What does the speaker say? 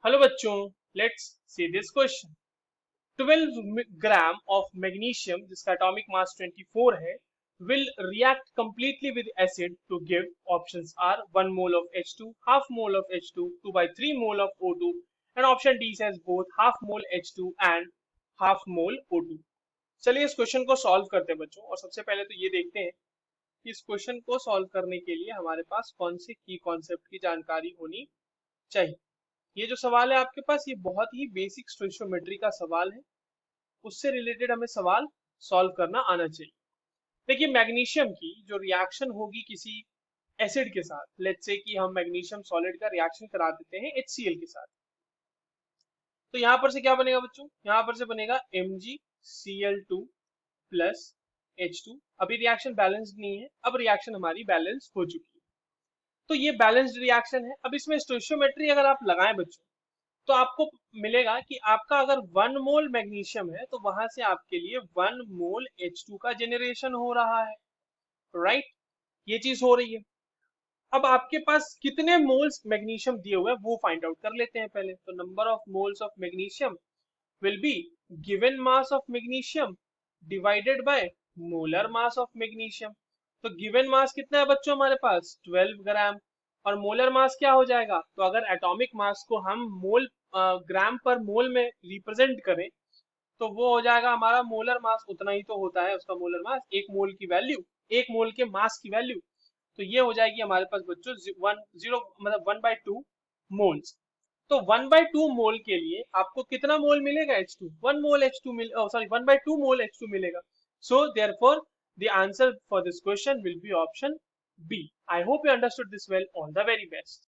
Hello बच्चों, let's see this question. 12 gram of magnesium जिसका atomic mass 24 है will react completely with acid to give options are 1 mole of H2, half mole of H2, 2/3 mole of O2 and option D says both half mole H2 and half mole O2। चलिए इस question को solve करते हैं बच्चों, और सबसे पहले तो ये देखते हैं कि इस क्वेश्चन को सॉल्व करने के लिए हमारे पास कौन से की कॉन्सेप्ट की जानकारी होनी चाहिए। ये जो सवाल है आपके पास, ये बहुत ही बेसिक स्टोइचियोमेट्री का सवाल है, उससे रिलेटेड हमें सवाल सॉल्व करना आना चाहिए। देखिए, मैग्नीशियम की जो रिएक्शन होगी किसी एसिड के साथ, लेट्स से कि हम मैग्नीशियम सॉलिड का रिएक्शन करा देते हैं HCl के साथ, तो यहां पर से क्या बनेगा बच्चों? यहां पर से बनेगा MgCl2 प्लस H2। अभी रिएक्शन बैलेंस्ड नहीं है, अब रिएक्शन हमारी बैलेंस हो चुकी है, तो ये बैलेंस्ड रिएक्शन है। अब इसमें स्टोइचियोमेट्री अगर आप लगाएं बच्चों, तो आपको मिलेगा कि आपका अगर 1 मोल मैग्नीशियम है तो वहां से आपके लिए 1 मोल H2 का जेनरेशन हो रहा है, राइट? ये चीज हो रही है। अब आपके पास कितने मोल्स मैग्नीशियम दिए हुए हैं वो फाइंड आउट कर लेते हैं पहले। तो number of moles of magnesium will be given mass of magnesium divided by molar mass of magnesium. तो गिवन मास कितना है बच्चों हमारे पास? 12 ग्राम। और मोलर मास क्या हो जाएगा? तो अगर एटॉमिक मास को हम मोल ग्राम पर मोल में रिप्रेजेंट करें तो वो हो जाएगा हमारा मोलर मास, उतना ही तो होता है उसका मोलर मास, एक मोल की वैल्यू, एक मोल के मास की वैल्यू। तो ये हो जाएगी हमारे पास बच्चों 1/2 मोल्स। तो 1/2 मोल के लिए आपको कितना मोल मिलेगा? H2, 1 मोल H2 मिल, सॉरी 1/2 मोल H2 मिलेगा। So therefore the answer for this question will be option B. I hope you understood this well. All the very best.